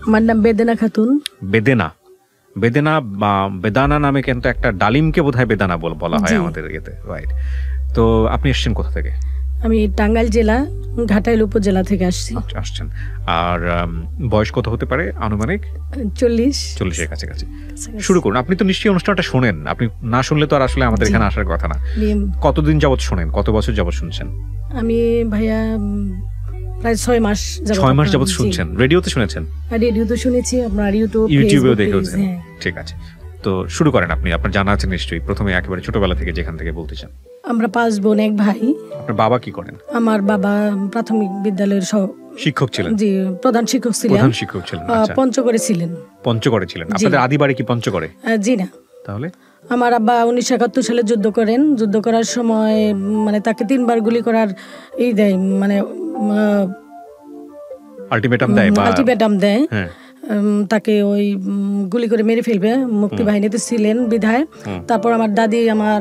আমার নাম বেদেনা খাতুন। বেদেনা, বেদেনা বা বেদানা নামে কিন্তু একটা ডালিমকে বোধহয় বেদানা বলা হয় আমাদের ইয়েতে, রাইট? তো আপনি এসেছেন কোথা থেকে? আমি টাঙ্গাইল জেলা ঘাটাইল উপজেলা থেকে আসছেন। আর বয়স কত হতে পারে আনুমানিক? 40-এর কাছাকাছি। শুরু করুন। আপনি তো নিশ্চয়ই অনুষ্ঠানটা শোনেন, আপনি না শুনলে তো আর আসলে আমাদের এখানে আসার কথা না। কতদিন যাবত শোনেন, কত বছর যাবত শুনছেন? আমি ভাইয়া প্রায় 6 মাস যাবত শুনছেন। রেডিওতে শুনেছেন? রেডিওতে শুনেছি, আপনার ইউটিউবেও দেখেছেন। ঠিক আছে, তো শুরু করেন আপনি। আপনার জানা আছে নিশ্চয়ই, প্রথমে একেবারে ছোটবেলা থেকে যেখান থেকে বলতে চান। আমরা 5 বোন 1 ভাই। আপনার বাবা কি করেন? আমার বাবা প্রাথমিক বিদ্যালয়ের শিক্ষক ছিলেন। জি, প্রধান শিক্ষক ছিলেন। পঞ্চগড়ে ছিলেন। আপনাদের আদি বাড়ি কি পঞ্চগড়ে? জি না। তাহলে আমার আব্বা 1971 সালে যুদ্ধ করেন। যুদ্ধ করার সময় মানে তাকে 3 বার গুলি করার দেয়, মানে আলটিমেটাম দেয়। তাকে ওই গুলি করে মেরে ফেলবে, মুক্তিবাহিনীতে ছিলেন বিধায়। তারপর আমার দাদি আমার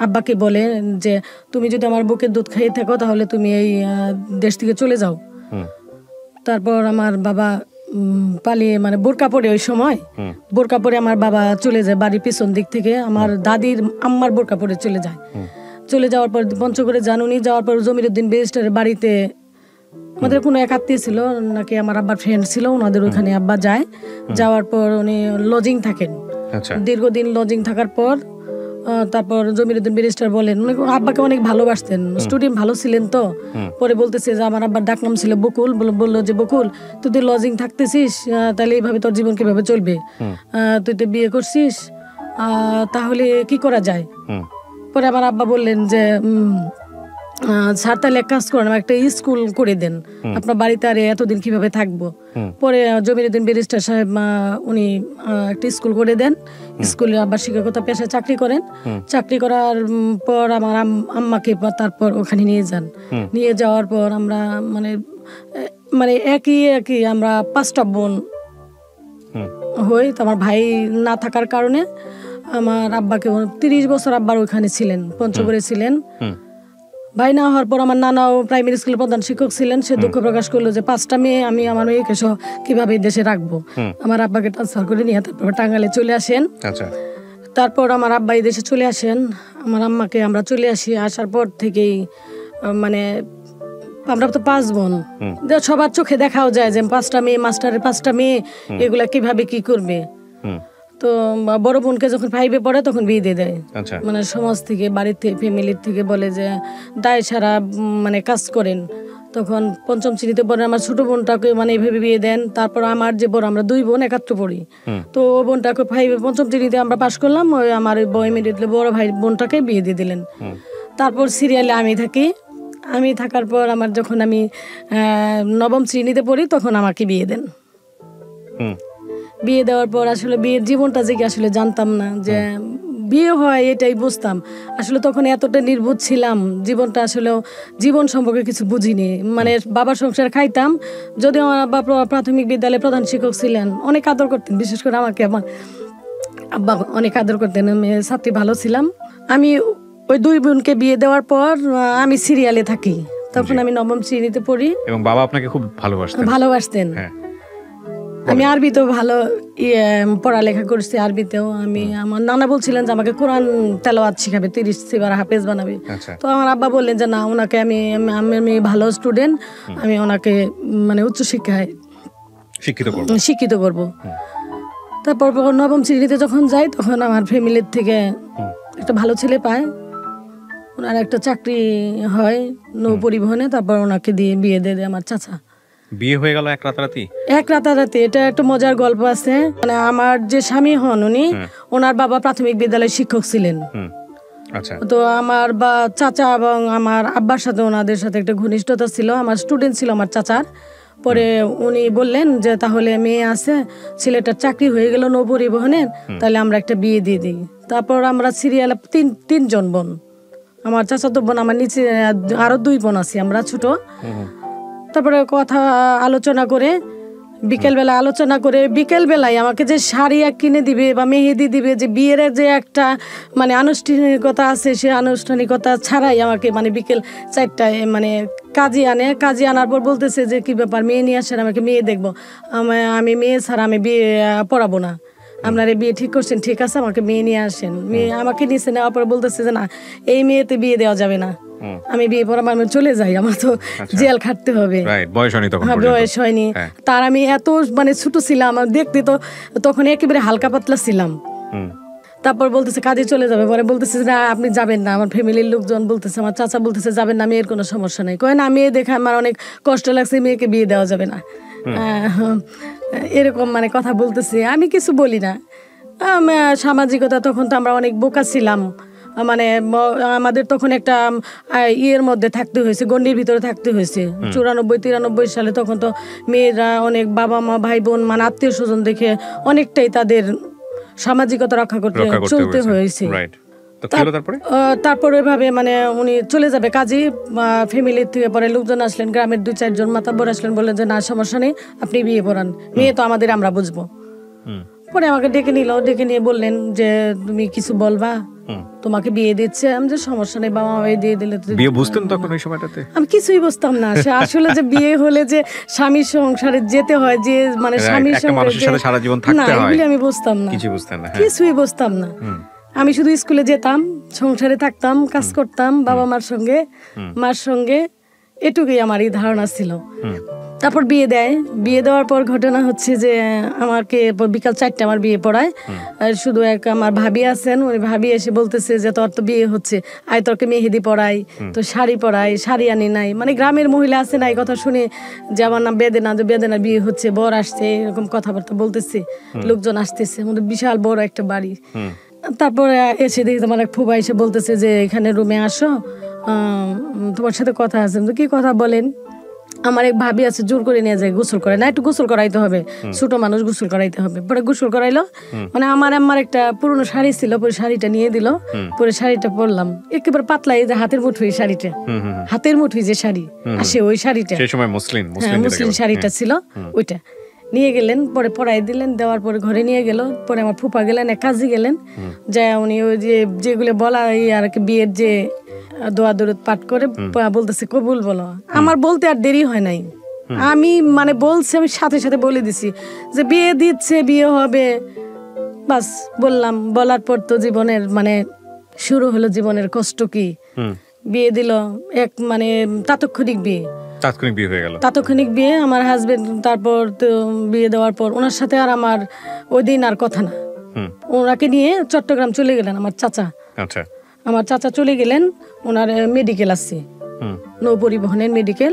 আব্বাকে বলে যে তুমি যদি আমার বুকের দুধ খেয়ে থাকো তাহলে তুমি এই দেশ থেকে চলে যাও। তারপর আমার বাবা পালিয়ে, মানে বোরকা পরে, ওই সময় বোরকা পরে আমার বাবা চলে যায় বাড়ির পিছন দিক থেকে। আমার দাদির আম্মার বোরকা পরে চলে যাওয়ার পর পঞ্চগড়ে জানুনি, যাওয়ার পর জমিরুদ্দিন ব্যারিস্টারের বাড়িতে আমাদের কোনো এক আত্মীয় ছিল নাকি আমার আব্বার ফ্রেন্ড ছিল, ওনাদের ওখানে আব্বা যায়। যাওয়ার পর উনি লজিং থাকেন, দীর্ঘদিন লজিং থাকার পর তারপর জমিরুদ্দিন ব্যারিস্টার বলেন, আব্বাকে অনেক ভালোবাসতেন, স্টুডেন্ট ভালো ছিলেন। তো পরে বলতেছে যে আমার আব্বার ডাকনাম ছিল বকুল, বললো যে বকুল তুই লজিং থাকতেছিস, তাহলে এইভাবে তোর জীবন কিভাবে চলবে? তুই তো বিয়ে করছিস, তাহলে কি করা যায়? পরে আমার আব্বা বললেন যে স্যার তাহলে এক কাজ করেন, একটা স্কুল করে দেন, আপনার বাড়িতে আর এতদিন কিভাবে থাকবো? পরে জমিরুদ্দিন ব্যারিস্টার সাহেব উনি একটা স্কুল করে দেন। স্কুলে আবার শিক্ষকতা পেশায় চাকরি করেন। চাকরি করার পর আমার আম্মাকে তারপর ওখানে নিয়ে যাওয়ার পর আমরা মানে একই আমরা 5টা বোন হই। তো আমার ভাই না থাকার কারণে আমার আব্বাকে 30 বছর আব্বার ওখানে ছিলেন, পঞ্চগড়ে ছিলেন। ভাই না হওয়ার পর আমার নানাও প্রাইমারি স্কুলের প্রধান শিক্ষক ছিলেন। সে দুঃখ প্রকাশ করলো যে 5টা মেয়ে, আমি আমার মেয়েকে কিভাবে দেশে রাখবো। আমার আব্বাকে ট্রান্সফার করে নিয়ে তারপর টাঙ্গাইলে চলে আসেন। তারপর আমার আব্বা এই দেশে চলে আসেন, আমার আম্মাকে আমরা চলে আসি। আসার পর থেকেই মানে আমরা তো 5 বোন, সবার চোখে দেখাও যায় যে 5টা মেয়ে, মাস্টারের 5টা মেয়ে, এগুলা কিভাবে কি করবে। তো বড় বোনকে যখন 5-এ পড়ে তখন বিয়ে দিয়ে দেয়। মানে সমাজ থেকে, বাড়ির থেকে, ফ্যামিলির থেকে বলে যে দায় সারা মানে কাজ করেন। তখন 5ম শ্রেণীতে পড়ে আমার ছোট বোনটাকে মানে এইভাবে বিয়ে দেন। তারপর আমার যে বড়, আমরা 2 বোন একত্র পড়ি। তো ও বোনটাকে 5ম শ্রেণীতে আমরা পাশ করলাম। ওই আমার ইমিডিয়েটলি বড় ভাই বোনটাকে বিয়ে দিয়ে দিলেন। তারপর সিরিয়ালে আমি থাকি। আমি থাকার পর আমার যখন আমি 9ম শ্রেণীতে পড়ি তখন আমাকে বিয়ে দেন। বিয়ে দেওয়ার পর আসলে বিয়ের জীবনটা যে আসলে জানতাম না যে বিয়ে হয়, এটাই বুঝতাম। আসলে তখন এতটা নির্বোধ ছিলাম, জীবনটা আসলে জীবন সম্পর্কে কিছু বুঝিনি। মানে বাবার সংসার খাইতাম, যদিও আমার বাবা প্রাথমিক বিদ্যালয়ে প্রধান শিক্ষক ছিলেন, অনেক আদর করতেন, বিশেষ করে আমাকে আমার আব্বা অনেক আদর করতেন। আমি ছাত্রী ভালো ছিলাম। আমি ওই 2 বোনকে বিয়ে দেওয়ার পর আমি সিরিয়ালে থাকি। তখন আমি 9ম শ্রেণীতে পড়ি এবং বাবা আপনাকে খুব ভালোবাসতেন। আমি আরবিতেও ভালো পড়ালেখা করছি, আরবিতেও। আমি আমার নানা বলছিলেন যে আমাকে কোরআন তেলাওয়াত শিখাবে, 30 সিবার হাফেজ বানাবে। তো আমার আব্বা বললেন যে না, ওনাকে আমি ভালো স্টুডেন্ট, আমি ওনাকে মানে উচ্চ শিক্ষায় শিক্ষিত করব। তারপর 9ম শ্রেণীতে যখন যাই তখন আমার ফ্যামিলির থেকে একটা ভালো ছেলে পায়, ওনার একটা চাকরি হয় নৌ পরিবহনে। তারপর ওনাকে দিয়ে বিয়ে দিয়ে দেয় আমার চাচা। বিয়ে হয়ে গেল এক রাতারাতি। এটা একটা মজার গল্প আছে। মানে আমার যে স্বামী হন উনি, ওনার বাবা প্রাথমিক বিদ্যালয়ের শিক্ষক ছিলেন। তো আমার চাচা এবং আমার আব্বার সাথে ওনাদের সাথে একটা ঘনিষ্ঠতা ছিল। আমার স্টুডেন্ট ছিল আমার চাচার। পরে উনি বললেন যে তাহলে মেয়ে আছে, ছেলেটার চাকরি হয়ে গেল নৌ পরিবহনের, তাহলে আমরা একটা বিয়ে দিয়ে দিই। তারপর আমরা সিরিয়ালে 3জন বোন, আমার চাচাতো বোন, আমার নিচে আরো 2 বোন আছি, আমরা ছোট। তারপরে কথা আলোচনা করে বিকেলবেলা আলোচনা করে বিকেলবেলায় আমাকে যে শাড়ি কিনে দিবে বা মেহেদি দিবে, যে বিয়ের যে একটা মানে আনুষ্ঠানিকতা আছে, সে আনুষ্ঠানিকতা ছাড়াই আমাকে মানে বিকেল 4টায় মানে কাজে আনার পর বলতেছে যে কি ব্যাপার, মেয়ে নিয়ে আসেন, আমাকে মেয়ে দেখবো। আমি মেয়ে ছাড়া আমি বিয়ে পড়াবো না, আপনারা বিয়ে ঠিক করছেন, ঠিক আছে আমাকে মেয়ে নিয়ে আসেন। মেয়ে আমাকে নিচে নেওয়ার পরে বলতেছে যে না, এই মেয়েতে বিয়ে দেওয়া যাবে না, আমি বিয়ে পড়াবো, আমি চলে যাই, আমার তো জেল খাটতে হবে, বয়স হয়নি। তার আমি এত মানে ছোট ছিলাম, দেখতে তো তখন একেবারে হালকা পাতলা ছিলাম। তারপর বলতেছে কাজে চলে যাবে, পরে বলতেছে না আপনি যাবেন না, আমার ফ্যামিলির লোকজন বলতেছে, আমার চাচা বলতেছে যাবেন না, মেয়ের কোনো সমস্যা নেই। কয় না, মেয়ে দেখে আমার অনেক কষ্ট লাগছে, মেয়েকে বিয়ে দেওয়া যাবে না, এরকম মানে কথা বলতেছে। আমি কিছু বলি না, সামাজিকতা তখন তো আমরা অনেক বোকা ছিলাম, মানে আমাদের তখন একটা ইয়ের মধ্যে থাকতে হয়েছে, গণ্ডির ভিতরে থাকতে হয়েছে। 94-93 সালে তখন তো মেয়েরা অনেক বাবা মা ভাই বোন মানে আত্মীয় স্বজন দেখে অনেকটাই তাদের সামাজিকতা রক্ষা করতে চলতে হয়েছে। তারপর ওইভাবে মানে উনি চলে যাবে কাজী, ফ্যামিলির থেকে পরে লোকজন আসলেন, গ্রামের 2-4 জন মাতাব্বর আসলেন, বললেন যে না সমস্যা নেই, আপনি বিয়ে পড়ান, মেয়ে তো আমাদের, আমরা বুঝবো। পরে আমাকে ডেকে নিয়ে বললেন যে তুমি কিছু বলবা, তোমাকে বিয়ে দিচ্ছে। আমি যে সমস্যা নেই, বাবা মাই দিয়ে দিলে। বিয়ে বুঝতেন তখন ওই সময়টাতে? আমি কিছুই বুঝতাম না আসলে যে বিয়ে হলে যে স্বামীর সংসারে যেতে হয়, যে মানে স্বামীর সাথে সারা জীবন থাকতে হয়, এগুলি আমি বুঝতাম না, কিছুই বুঝতাম না। আমি শুধু স্কুলে যেতাম, সংসারে থাকতাম, কাজ করতাম বাবা মার সঙ্গে, এটুকুই আমার এই ধারণা ছিল। তারপর বিয়ে দেওয়ার পর ঘটনা হচ্ছে যে আমাকে বিকাল 4টে আমার বিয়ে পড়ায়। শুধু এক আমার ভাবি আছেন, ওই ভাবি এসে বলতেছে যে তোর তো বিয়ে হচ্ছে, আয় তোরকে মেহেদি পড়াই, তো শাড়ি পরাই, শাড়ি আনি নাই। মানে গ্রামের মহিলা আছে না, এই কথা শুনে যে আমার নাম বেদেনা, যে বেদেনা বিয়ে হচ্ছে, বর আসছে, এরকম কথাবার্তা বলতেছে, লোকজন আসতেছে, আমাদের বিশাল বড় একটা বাড়ি। তারপরে এসে দেখি তোমার এক ফুবা এসে বলতেছে যে এখানে রুমে আসো, তোমার সাথে কথা আছে। কি কথা বলেন? আমার এক ভাবি আছে, জোর করে নিয়ে যায় গোসল করে, না একটু গোসল করাইতে হবে, ছোট মানুষ গোসল করাইতে হবে। পরে গোসল করাইলো, মানে আমার একটা পুরনো শাড়ি ছিল, পরে শাড়িটা নিয়ে দিল, পরে শাড়িটা পরলাম, একেবারে পাতলা, এই যে হাতের মুঠোই শাড়িটা, হাতের মুঠোই যে শাড়ি আসে, ওই শাড়িটা মুসলিম শাড়িটা ছিল, ওইটা নিয়ে গেলেন, পরে পরাই দিলেন, দেওয়ার পরে ঘরে নিয়ে গেল। পরে আমার ফুপা গেলেন, এক কাজে গেলেন, যায় উনি ওই যে যেগুলো বলা আর কি বিয়ের যে দোয়া দরুদ পাঠ করে বলতেছে কবুল বলো। আমার বলতে আর দেরি হয় নাই, আমি মানে বলছি, আমি সাথে সাথে বলে দিছি যে বিয়ে দিচ্ছে, বিয়ে হবে, বাস বললাম। বলার পর তো জীবনের মানে শুরু হলো জীবনের কষ্ট। কি বিয়ে দিল, এক মানে তাৎক্ষণিক বিয়ে হয়ে গেল, তাৎক্ষণিক বিয়ে। আমার হাজবেন্ড তারপর তো বিয়ে দেওয়ার পর ওনার সাথে আর আমার ওই দিন আর কথা না, ওনাকে নিয়ে চট্টগ্রাম চলে গেলেন আমার চাচা। আমার চাচা চলে গেলেন, ওনার মেডিকেল আছে, নৌ পরিবহনের মেডিকেল,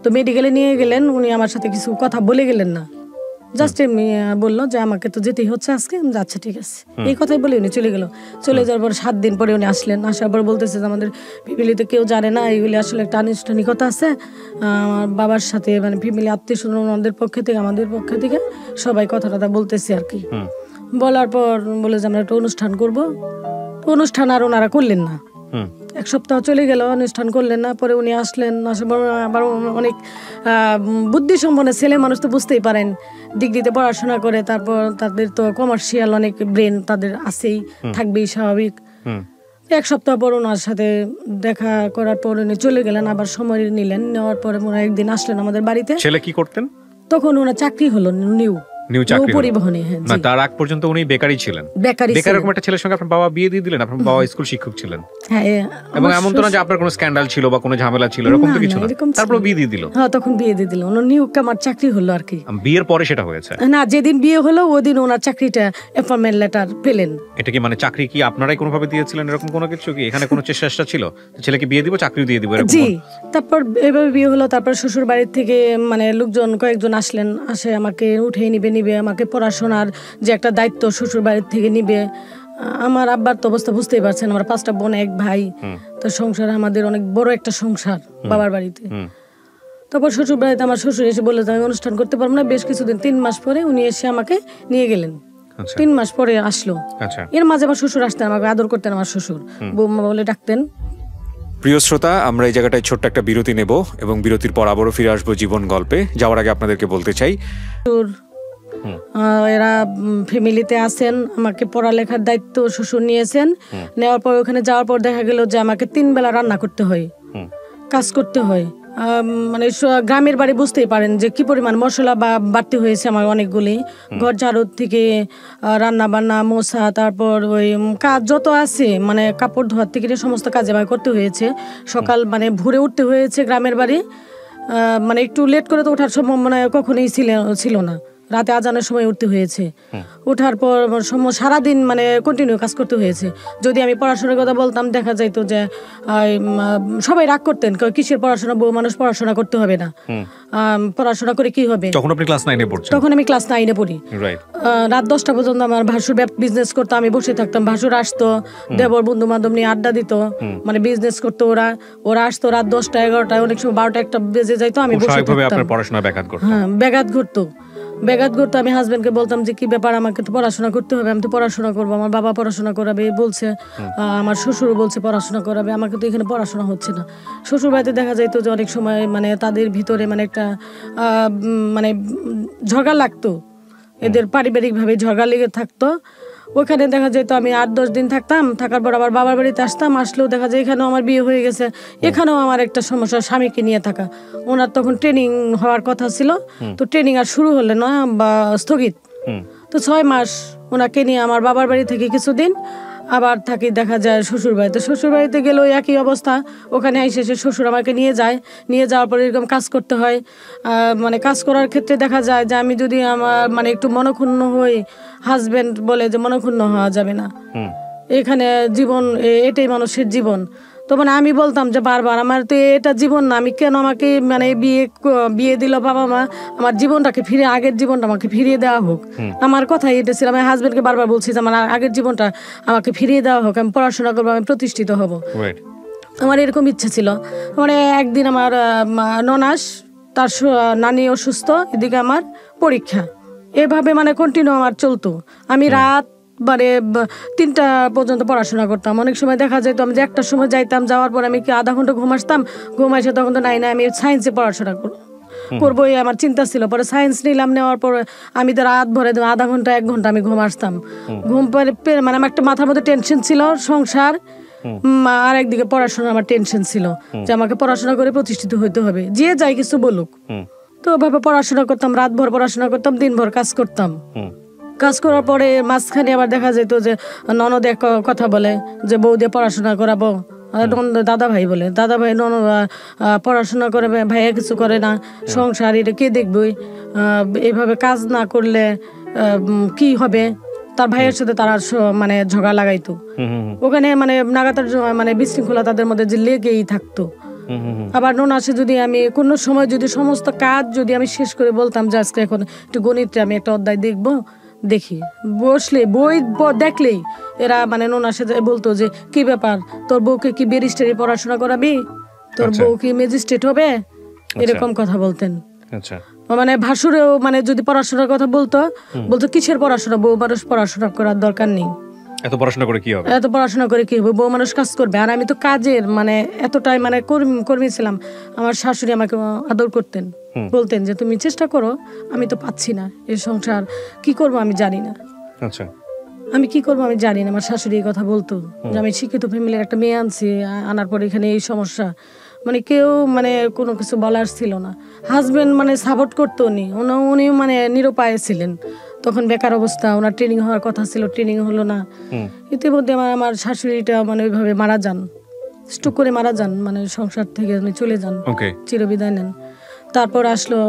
তো মেডিকেলে নিয়ে গেলেন। উনি আমার সাথে কিছু কথা বলে গেলেন না, জাস্ট বললো যে আমাকে তো যেতেই হচ্ছে আজকে, আচ্ছা ঠিক আছে, এই কথাই বলে উনি চলে গেল। চলে যাওয়ার পর 7 দিন পরে উনি আসলেন, আসার পর বলতেছে যে আমাদের ফ্যামিলিতে কেউ জানে না, এগুলি আসলে একটা আনুষ্ঠানিকতা আছে, আমার বাবার সাথে মানে ফ্যামিলি আত্মীয় স্বজন ওনাদের পক্ষ থেকে আমাদের পক্ষ থেকে সবাই কথা বলতেছে আর কি। বলার পর বলে যে আমরা একটা অনুষ্ঠান করবো। অনুষ্ঠান আর ওনারা করলেন না, 1 সপ্তাহ চলে গেল, অনুষ্ঠান করলেন না। পরে উনি আসলেন, আসার পর আবার অনেক বুদ্ধিসম্পন্ন ছেলে মানুষ, তো বুঝতেই পারেন, ডিগ্রিতে পড়াশোনা করে, তারপর তাদের তো কমার্শিয়াল অনেক ব্রেন তাদের আছেই, থাকবেই স্বাভাবিক। 1 সপ্তাহ পর ওনার সাথে দেখা করার পর উনি চলে গেলেন, আবার সময় নিলেন, নেওয়ার পরে ওনারা একদিন আসলেন আমাদের বাড়িতে। ছেলে কি করতেন তখন? ওনার চাকরি হলো নিউ পরিবহনে। তার আগ পর্যন্ত উনি বেকারই ছিলেন। বেকাররকম একটা ছেলের সঙ্গে আপনার বাবা বিয়ে দিয়ে দিলেন। আপনার বাবা স্কুল শিক্ষক ছিলেন, এবং এমন তো না যে আপনার কোনো স্ক্যান্ডাল ছিল বা কোনো ঝামেলা ছিল, এরকম তো কিছু না। তারপর বিয়ে দিয়ে দিল। হ্যাঁ, তখন বিয়ে দিয়ে দিল। ওনার নিউ আমার চাকরি হলো আর কি। বিয়ের পরে সেটা হয়েছে না, যেদিন বিয়ে হলো ওদিন ওনার চাকরিটা অ্যাপয়েন্টমেন্ট লেটার পেলেন। এটা কি মানে চাকরি কি আপনারাই কোনোভাবে দিয়েছিলেন, এরকম কোনো কিছু কি এখানে কোনো চেষ্টা ছিল ছেলেকে বিয়ে দিব, চাকরি দিয়ে দিব এরকম? জি, তারপর এভাবে বিয়ে হলো। তারপর শ্বশুর বাড়ির থেকে মানে লোকজন কয়েকজন আসলেন, আসে আমাকে উঠে নিবে, আমাকে পড়াশোনার যে একটা দায়িত্ব শ্বশুর বাড়ির থেকে নিবে। আমার আব্বার তো অবস্থা বুঝতেই পারছেন, আমার 5টা বোন, 1 ভাই, তো সংসার আমাদের অনেক বড় একটা সংসার বাবার বাড়িতে। তারপর শ্বশুর বাড়িতে আমার শ্বশুর এসে বললো আমি অনুষ্ঠান করতে পারবো না। বেশ কিছুদিন, 3 মাস পরে উনি এসে আমাকে নিয়ে গেলেন। 3 মাস পরে আসলো। এর মাঝে আমার শ্বশুর আসতেন, আমাকে আদর করতেন, আমার শ্বশুর বৌমা বলে ডাকতেন। প্রিয় শ্রোতা, আমরা এই জায়গাটায় ছোট্ট একটা বিরতি নেব এবং বিরতির পর আবারও ফিরে আসবো জীবন গল্পে। যাওয়ার আগে আপনাদেরকে বলতে চাই, এরা ফ্যামিলিতে আছেন, আমাকে পড়ালেখার দায়িত্ব শ্বশুর নিয়েছেন। নেওয়ার পর ওখানে যাওয়ার পর দেখা গেল যে আমাকে 3 বেলা রান্না করতে হয়, কাজ করতে হয়। মানে গ্রামের বাড়ি বুঝতেই পারেন যে কি পরিমাণ মশলা বা বাড়তি হয়েছে আমার অনেকগুলি। ঘর ঝাড়ু থেকে রান্না বান্না, মোছা, তারপর ওই কাজ যত আছে, মানে কাপড় ধোয়ার থেকে সমস্ত কাজ আমাকে করতে হয়েছে। সকাল মানে ভোরে উঠতে হয়েছে গ্রামের বাড়ি, মানে একটু লেট করে তো ওঠার সময় মানে কখনোই ছিল না। রাতে আজানের সময় উঠতে হয়েছে। ওঠার পর সারাদিন মানে কন্টিনিউ কাজ করতে হয়েছে। যদি আমি পড়াশোনার কথা বলতাম, দেখা যাইতো যে সবাই রাগ করতেন, কিসের পড়াশোনা, বউ মানুষ পড়াশোনা করতে হবে না, পড়াশোনা করে কি হবে। তখন আপনি ক্লাস 9 এ পড়ছেন? তখন আমি ক্লাস 9 এ পড়ি। রাত 10টা পর্যন্ত আমার ভাসুর বিজনেস করতো, আমি বসে থাকতাম। ভাসুর আসতো, দেবর বন্ধু বান্ধব নিয়ে আড্ডা দিত, মানে বিজনেস করতো। ওরা আসতো রাত 10টা 11টায়, অনেক সময় 12টা 1টা বেজে যাইতো, আমি বসে থাকতাম। হ্যাঁ, ব্যাঘাত ঘটতো। আমি হাজবেন্ডকে বলতাম যে কি ব্যাপার, আমাকে তো পড়াশোনা করতে হবে, আমি তো পড়াশোনা করবো, আমার বাবা পড়াশোনা করাবে বলছে, আমার শ্বশুর বলছে পড়াশোনা করাবে, আমাকে তো এখানে পড়াশোনা হচ্ছে না। শ্বশুর বাড়িতে দেখা যাইতো যে অনেক সময় মানে তাদের ভিতরে মানে একটা মানে ঝগড়া লাগতো, এদের পারিবারিকভাবে ঝগড়া লেগে থাকতো। ওখানে দেখা যেত আমি 8-10 দিন থাকতাম, থাকার পর আবার বাবার বাড়িতে আসতাম। আসলেও দেখা যায় এখানেও আমার বিয়ে হয়ে গেছে, এখানেও আমার একটা সমস্যা, স্বামীকে নিয়ে থাকা। ওনার তখন ট্রেনিং হওয়ার কথা ছিল, তো ট্রেনিং আর শুরু হলে না বা স্থগিত। তো 6 মাস ওনাকে নিয়ে আমার বাবার বাড়ি থেকে কিছুদিন আবার থাকি দেখা যায় শ্বশুর বাড়িতে। শ্বশুর বাড়িতে গেলেও একই অবস্থা, ওখানে এসে শ্বশুর আমাকে নিয়ে যাওয়ার পর এরকম কাজ করতে হয়। মানে কাজ করার ক্ষেত্রে দেখা যায় যে আমি যদি আমার মানে একটু মনক্ষুণ্ণ হই, হাজবেন্ড বলে যে মনক্ষুণ্ণ হওয়া যাবে না, এখানে জীবন এটাই মানুষের জীবন। তো মানে আমি বলতাম যে বারবার, আমার তো এটা জীবন না, আমি কেন, আমাকে মানে বিয়ে দিল বাবা মা, আমার জীবনটাকে আগের জীবনটা আমাকে ফিরিয়ে দেওয়া হোক। আমার কথা এটা ছিল, আমি হাজবেন্ডকে বারবার বলছি যে আমার আগের জীবনটা আমাকে ফিরিয়ে দেওয়া হোক, আমি পড়াশোনা করবো, আমি প্রতিষ্ঠিত হব। আমার এরকম ইচ্ছা ছিল। মানে একদিন আমার ননাস, তার নানি অসুস্থ, এদিকে আমার পরীক্ষা, এভাবে মানে কন্টিনিউ আমার চলতো। আমি রাত মানে 3টা পর্যন্ত পড়াশোনা করতাম। অনেক সময় দেখা যেত আমি যে 1টার সময় যাইতাম, যাওয়ার পর আমি কি আধা ঘন্টা ঘুম আসতাম, তখন তো নাই আমি সায়েন্সে পড়াশোনা করবো, আমার চিন্তা ছিল। পরে সায়েন্স নিলাম, নেওয়ার পর আমি তো রাত ভরে আধা ঘন্টা 1 ঘন্টা আমি ঘুম আসতাম। ঘুম পরে মানে আমার একটা মাথার মধ্যে টেনশন ছিল, সংসার, আর একদিকে পড়াশোনা আমার টেনশন ছিল যে আমাকে পড়াশোনা করে প্রতিষ্ঠিত হইতে হবে, যে যাই কিছু বলুক। তো ওভাবে পড়াশোনা করতাম, রাত ভর পড়াশোনা করতাম, দিনভর কাজ করতাম। কাজ করার পরে মাঝখানে আবার দেখা যেত যে ননদ এক কথা বলে যে বউ দিয়ে পড়াশোনা করাবো, দাদা ভাই বলে, দাদা ভাই পড়াশোনা করে, ভাইয়া কিছু করে না, সংসার এটা কে দেখবি, এইভাবে কাজ না করলে কি হবে। তার ভাইয়ের সাথে তারা মানে ঝগড়া লাগাইতো, ওখানে মানে নাগাতার মানে বিশৃঙ্খলা তাদের মধ্যে যে লেগেই থাকতো। আবার ননাসে যদি আমি কোনো সময় যদি সমস্ত কাজ যদি আমি শেষ করে বলতাম যে আজকে এখন একটু গণিতে আমি একটা অধ্যায় দেখি, বসলে বই দেখলেই এরা মানে ননাসে বলতো যে কি ব্যাপার, তোর বউকে কি ব্যারিস্টারি পড়াশোনা করাবি, তোর বউ কি ম্যাজিস্ট্রেট হবে, এরকম কথা বলতেন। মানে ভাসুরেও মানে যদি পড়াশোনার কথা বলতো কিসের পড়াশোনা, বউ মানুষ পড়াশোনা করার দরকার নেই, এত পড়াশোনা করে কি হবে, বউ মানুষ কাজ করবে। আর আমি তো কাজের মানে এতটাই মানে কর্মী ছিলাম। আমার শাশুড়ি আমাকে আদর করতেন, বলতেন যে তুমি চেষ্টা করো, আমি তো পাচ্ছি না, এই সংসার কি করবো আমি জানি না, আমি কি করবো আমি জানি না। আমার শাশুড়ি এই কথা বলতো যে আমি শিক্ষিত ফ্যামিলির একটা মেয়ে আনছি, আনার পর এখানে এই সমস্যা, মানে কেউ মানে কোনো কিছু বলার ছিল না। হাজবেন্ড মানে সাপোর্ট করতো উনি মানে নিরুপায় ছিলেন, তখন বেকার অবস্থা, ওনার ট্রেনিং হওয়ার কথা ছিল, ট্রেনিং হলো না। ইতিমধ্যে আমার শাশুড়িটা মানে ওইভাবে মারা যান, স্ট্রোক করে মারা যান, মানে সংসার থেকে চলে যান, চিরবিদায় নেন। তারপর আসলো,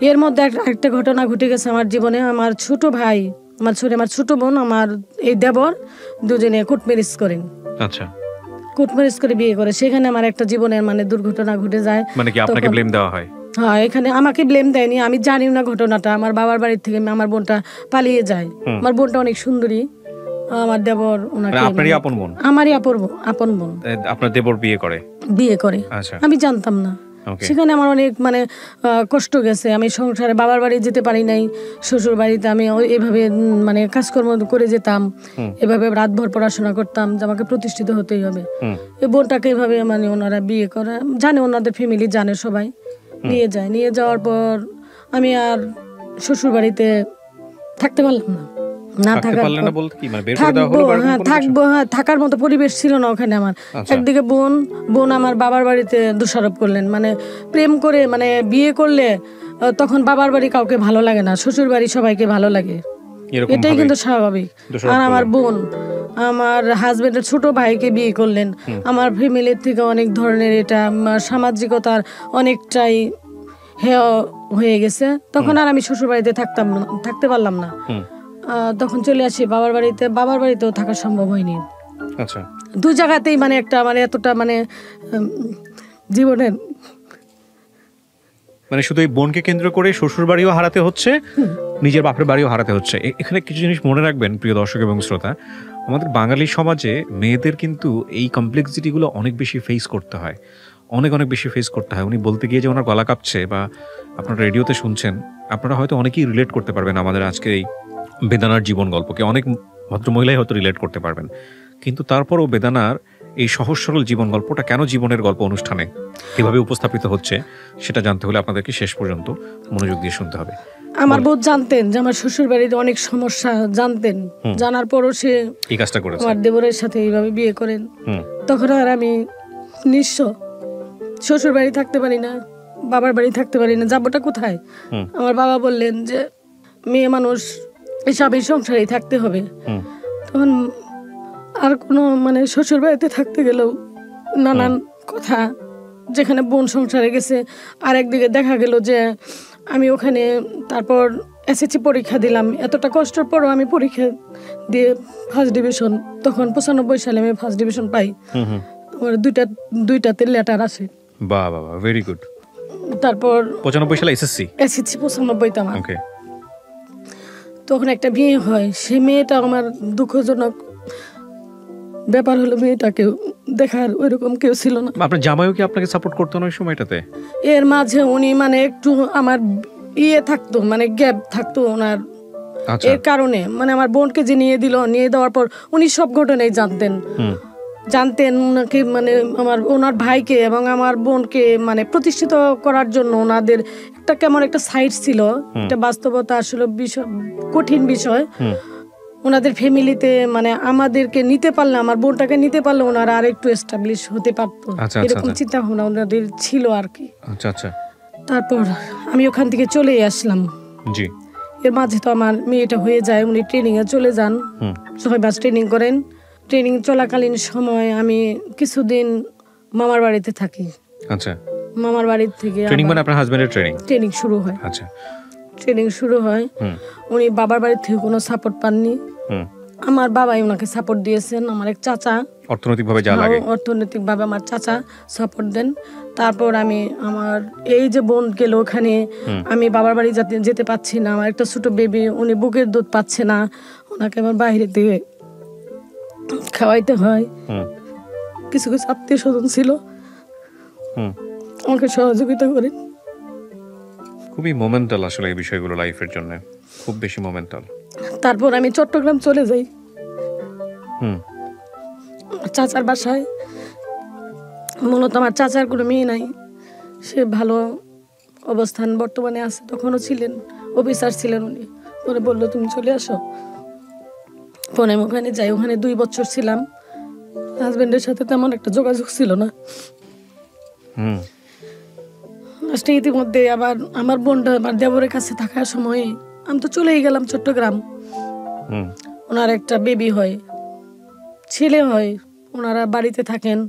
এর মধ্যে একটা ঘটনা ঘটে গেছে আমার জীবনে। আমার ছোট ভাই, আমার ছোট বোন, আমার এই দেবর, দুজনে কোর্ট ম্যারেজ করেন। আচ্ছা, কোর্ট ম্যারেজ করে বিয়ে করে, সেখানে আমার একটা জীবনের মানে দুর্ঘটনা ঘটে যায়। মানে কি আপনাকে ব্লেম দেওয়া হয়? হ্যাঁ, এখানে আমাকে ব্লেম দেয়নি, আমি জানিও না ঘটনাটা। আমার বাবার বাড়ি থেকে আমার বোনটা পালিয়ে যায়। আমার বোনটা অনেক সুন্দরী, আমার দেবর ওনাকে, আমারই আপন বোন। আপনার দেবর বিয়ে করে? আমি জানতাম না, সেখানে আমার অনেক মানে কষ্ট গেছে। আমি সংসারে বাবার বাড়ি যেতে পারি নাই, শ্বশুর বাড়িতে আমি এভাবে মানে কাজকর্ম করে যেতাম, এভাবে রাতভর পড়াশোনা করতাম যে আমাকে প্রতিষ্ঠিত হতেই হবে। এই বোনটাকে এভাবে মানে ওনারা বিয়ে করে, জানে ওনাদের ফ্যামিলি জানে, সবাই নিয়ে যায়। নিয়ে যাওয়ার পর আমি আর শ্বশুর বাড়িতে থাকতে পারলাম না। থাকার মতো পরিবেশ ছিল না ওখানে আমার। একদিকে বোন আমার বাবার বাড়িতে দোষারোপ করলেন, মানে প্রেম করে মানে বিয়ে করলে তখন বাবার বাড়ি কাউকে ভালো লাগে না, শ্বশুর বাড়ি সবাইকে ভালো লাগে, এটাই কিন্তু স্বাভাবিক। আর আমার বোন আমার হাজবেন্ডের ছোট ভাইকে বিয়ে করলেন। আমার ফ্যামিলির থেকে অনেক ধরনের এটা সামাজিকতার অনেকটাই হেয় হয়ে গেছে। তখন আর আমি শ্বশুর বাড়িতে থাকতে পারলাম না। তখন চলে আসি বাবার বাড়িতে। বাবার বাড়িতেও থাকা সম্ভব হয়নি। আচ্ছা, দুই জায়গাতেই মানে একটা মানে এতটা মানে জীবনের মানে শুধু এই বোনকে কেন্দ্র করে শ্বশুর বাড়িও হারাতে হচ্ছে, নিজের বাপের বাড়িও হারাতে হচ্ছে। এখানে কিছু জিনিস মনে রাখবেন প্রিয় দর্শক এবং শ্রোতা, আমাদের বাঙালি সমাজে মেয়েদের কিন্তু এই কমপ্লেক্সিটিগুলো অনেক বেশি ফেস করতে হয়, অনেক বেশি ফেস করতে হয়। উনি বলতে গিয়ে যে ওনার গলা কাঁপছে, বা আপনারা রেডিওতে শুনছেন, আপনারা হয়তো অনেকেই রিলেট করতে পারবেন আমাদের আজকে এই বেদানার জীবন গল্পকে, অনেক ভদ্রমহিলাই হয়তো রিলেট করতে পারবেন। কিন্তু তারপরও বেদানার এই সহজ সরল জীবন গল্পটা কেন জীবনের গল্প অনুষ্ঠানে কিভাবে উপস্থাপিত হচ্ছে সেটা জানতে হলে আপনাদেরকে শেষ পর্যন্ত মনোযোগ দিয়ে শুনতে হবে। আমার বোন জানতেন যে আমার শ্বশুর বাড়ির অনেক সমস্যা, জানতেন। জানার পরও সে এই কাজটা করেছে, আমার দেবরের সাথে এইভাবে বিয়ে করেন। তখন আর আমি নিঃস্ব, শ্বশুর বাড়ি থাকতে পারি না, বাবার বাড়ি থাকতে পারি না, যাবোটা কোথায়? আমার বাবা বললেন যে মেয়ে মানুষ এসবের সংসারেই থাকতে হবে। তখন আর কোনো মানে শ্বশুর বাড়িতে থাকতে গেলেও নানান কথা, যেখানে বোন সংসারে গেছে। আর একদিকে দেখা গেল যে আমি ওখানে তারপর এসএসসি পরীক্ষা দিলাম, এতটা কষ্টের পরও আমি পরীক্ষা দিয়ে ফার্স্ট ডিভিশন, তখন 95 সালে আমি ফার্স্ট ডিভিশন পাই। আমার দুইটাতে লেটার আসে। বাহ বাহ, ভেরি গুড। তারপর 95 সালে এসএসসি 95 আমার। ওকে। তখন একটা বিয়ে হয়, সে মেয়েটা আমার দুঃখজনক ব্যাপার হলো মেয়েটাকে দেখার ওইরকম কেউ ছিল না। আপনার জামাইও কি আপনাকে সাপোর্ট করতো না ওই সময়টাতে? এর মাঝে উনি মানে একটু আমার থাকতো, মানে গ্যাপ থাকতো ওনার। এর কারণে মানে আমার বোনকে যে নিয়ে দেওয়ার পর উনি সব ঘটনাই জানতেন ওনাকে, মানে ওনার ভাইকে এবং আমার বোনকে মানে প্রতিষ্ঠিত করার জন্য ওনাদের একটা কেমন একটা সাইড ছিল। এটা বাস্তবতা, আসলে কঠিন বিষয়। ওনাদের ফ্যামিলিতে মানে আমাদেরকে নিতে পারলে, আমার বোনটাকে নিতে পারলে ওনারা আর একটু এস্টাবলিশ হতে পারতো, এরকম চিন্তা ভাবনা ওনাদের ছিল আর কি। তারপর আমি ওখান থেকে চলে আসলাম। এর মাঝে তো আমার মেয়েটা হয়ে যায়, উনি ট্রেনিং এ চলে যান, 6 মাস ট্রেনিং করেন। ট্রেনিং চলাকালীন সময় আমি কিছুদিন মামার বাড়িতে থাকি। মামার বাড়ি থেকে ট্রেনিং মানে আপনার হাজবেন্ডের ট্রেনিং শুরু হয়। ট্রেনিং শুরু হয়, উনি বাবার বাড়ি থেকে কোনো সাপোর্ট পাননি। আমার বাবাই ওনাকে সাপোর্ট দিয়েছেন। আমার এক চাচা অর্থনৈতিকভাবে আমার চাচা সাপোর্ট দেন। তারপর আমি আমার এই যে বোন গেল ওখানে, আমি বাবার বাড়ি যেতে পাচ্ছি না, আমার একটা ছোট বেবি, উনি বুকের দুধ পাচ্ছে না, ওনাকে আমার বাইরে দিয়ে খাওয়াইতে হয়। কিছু কিছু আত্মীয় স্বজন ছিল আমাকে সহযোগিতা করে। খুবই মোমেন্টাল আসলে এই বিষয়গুলো লাইফের জন্য, খুব বেশি মোমেন্টাল। তারপর আমি চট্টগ্রাম চলে যাই চাচার বাসায়। মূলত আমার চাচার কোনো মেয়ে নাই, সে ভালো অবস্থান বর্তমানে আছে, তখনও ছিলেন, অফিসার ছিলেন উনি। পরে বললো তুমি চলে আসো। পরে আমি ওখানে যাই, ওখানে 2 বছর ছিলাম। হাজবেন্ডের সাথে তেমন একটা যোগাযোগ ছিল না। ইতিমধ্যে আবার আমার বোনটা আমার দেবরের কাছে থাকার সময় আমি তো চলেই গেলাম চট্টগ্রাম। ওনার একটা বেবি হয়, ছেলে হয়, ওনারা বাড়িতে থাকেন।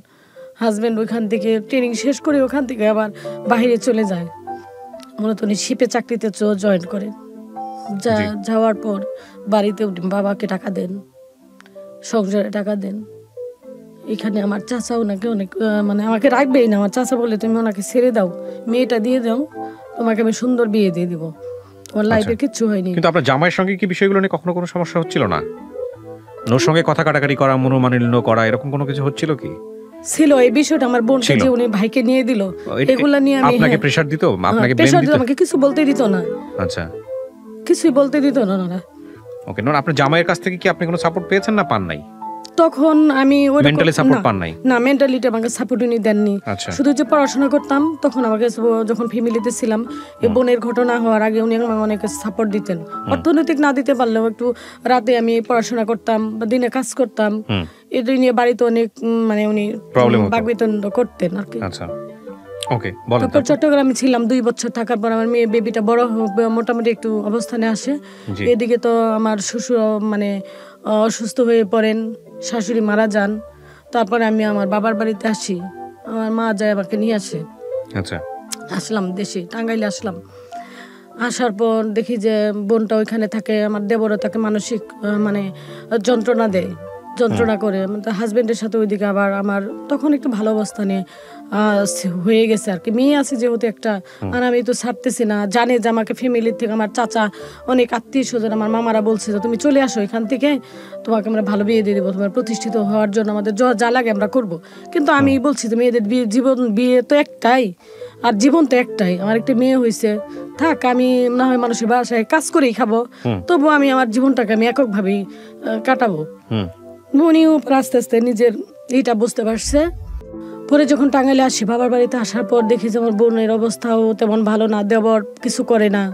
হাজবেন্ড ওইখান থেকে ট্রেনিং শেষ করে ওখান থেকে আবার বাইরে চলে যায়। মূলত উনি শিপে চাকরিতে জয়েন করেন। যাওয়ার পর বাড়িতে বাবাকে টাকা দেন, সংসারে টাকা দেন। এখানে আমার চাচা ওনাকে অনেক মানে আমাকে রাখবেই না। আমার চাচা বলে তুমি ওনাকে ছেড়ে দাও, মেয়েটা দিয়ে দাও, তোমাকে আমি সুন্দর বিয়ে দিয়ে দিব, তোমার লাইফে কিচ্ছু হয়নি। কিন্তু আপনার জামাইয়ের সঙ্গে কি বিষয়গুলো নিয়ে কখনো কোনো সমস্যা হচ্ছিল না? ওর সঙ্গে কথা কাটাকাটি করা, মনোমালিন্য করা, এরকম কোনো কিছু হচ্ছিল কি? ছিল এই বিষয়টা, আমার বোনকে যে উনি ভাইকে নিয়ে দিল, এগুলা নিয়ে আমি আপনাকে প্রেসার দিত, আপনাকে প্রেসার দিত, আমাকে কিছু বলতে দিত না। আচ্ছা, কিছুই বলতে দিত না ওনারা। ওকে, না আপনার জামাইয়ের কাছ থেকে কি আপনি কোনো সাপোর্ট পেয়েছেন না পান নাই? তখন আমি মেন্টালি সাপোর্ট পান নাই? না, মেন্টালিটি আমাকে সাপোর্ট উনি দেননি। শুধু যে পড়াশোনা করতাম তখন আমাকে, যখন ফ্যামিলিতে ছিলাম, এই বোনের ঘটনা হওয়ার আগে উনি আমাকে অনেক সাপোর্ট দিতেন। অর্থনৈতিক না দিতে পারলেও একটু রাতে আমি পড়াশোনা করতাম বা দিনে কাজ করতাম, এটা নিয়ে বাড়িতে অনেক মানে উনি বাকবিতণ্ড করতেন আর কি। আচ্ছা, ওকে, বলেন। তারপর চট্টগ্রামে ছিলাম 2 বছর থাকার পর আমার মেয়ে বেবিটা বড় মোটামুটি একটু অবস্থানে আসে। এদিকে তো আমার শ্বশুর মানে অসুস্থ হয়ে পড়েন, শাশুড়ি মারা যান। তারপরে আমি আমার বাবার বাড়িতে আসি, আমার মা যায় আমাকে নিয়ে আসে। আচ্ছা, আসলাম দেশে, টাঙ্গাইলে আসলাম। আসার পর দেখি যে বোনটা ওইখানে থাকে, আমার দেবরও তাকে মানসিক মানে যন্ত্রণা দেয়, যন্ত্রণা করে। হাজবেন্ডের সাথে ওইদিকে আবার আমার তখন একটু ভালো অবস্থানে হয়ে গেছে আর কি, মেয়ে আছে যেহেতু একটা, আর আমি তো ছাড়তেছি না। জানে যে আমাকে ফ্যামিলির থেকে আমার চাচা, অনেক আত্মীয় স্বজন, আমার মামারা বলছে যে তুমি চলে আসো এখান থেকে, তোমাকে আমরা ভালো বিয়ে দিয়ে দেবো, তোমার প্রতিষ্ঠিত হওয়ার জন্য আমাদের যা লাগে আমরা করব। কিন্তু আমি বলছি যে মেয়েদের বিয়ে তো একটাই, আর জীবন তো একটাই, আমার একটা মেয়ে হয়েছে, থাক আমি না হয় মানুষের বাসায় কাজ করেই খাবো, তবু আমি আমার জীবনটাকে আমি এককভাবেই কাটাবো। উনিও আস্তে আস্তে নিজের এইটা বুঝতে পারছে। পরে যখন টাঙ্গাইলে আসি, বাবার বাড়িতে আসার পর দেখি যে আমার বোনের অবস্থাও তেমন ভালো না, দেবর কিছু করে না,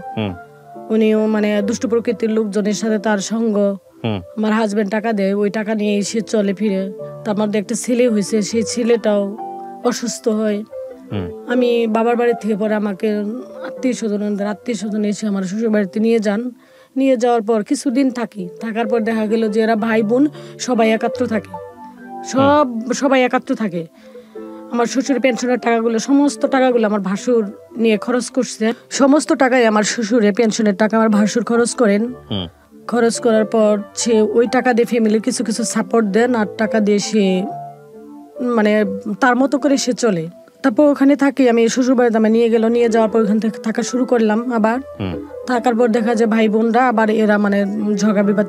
উনিও মানে দুষ্ট প্রকৃতির লোকজনের সাথে তার সঙ্গ। আমার হাজবেন্ড টাকা দেয়, ওই টাকা নিয়ে এসে চলে ফিরে। তার মধ্যে একটা ছেলে হয়েছে, সেই ছেলেটাও অসুস্থ হয়। আমি বাবার বাড়ি থেকে পরে আমাকে আত্মীয় স্বজন এসে আমার শ্বশুর বাড়িতে নিয়ে যান। নিয়ে যাওয়ার পর কিছুদিন থাকার পর দেখা গেল যে এরা ভাই বোন সবাই একাত্র থাকে, সবাই একাত্র থাকে। আমার শ্বশুর পেনশনের টাকাগুলো, সমস্ত টাকাগুলো আমার ভাসুর নিয়ে খরচ করছে। সমস্ত টাকাই আমার শ্বশুরের পেনশনের টাকা আমার ভাসুর খরচ করেন। খরচ করার পর সে ওই টাকা দিয়ে ফ্যামিলির কিছু কিছু সাপোর্ট দেন, আর টাকা দিয়ে সে মানে তার মতো করে সে চলে। তারপর ওখানে থাকি আমি, শ্বশুর বাড়িতে আমি নিয়ে যাওয়ার পর ওখান থেকে থাকা শুরু করলাম। আবার থাকার পর দেখা যায় ভাই বোনরা আবার এরা মানে ঝগড়া বিবাদ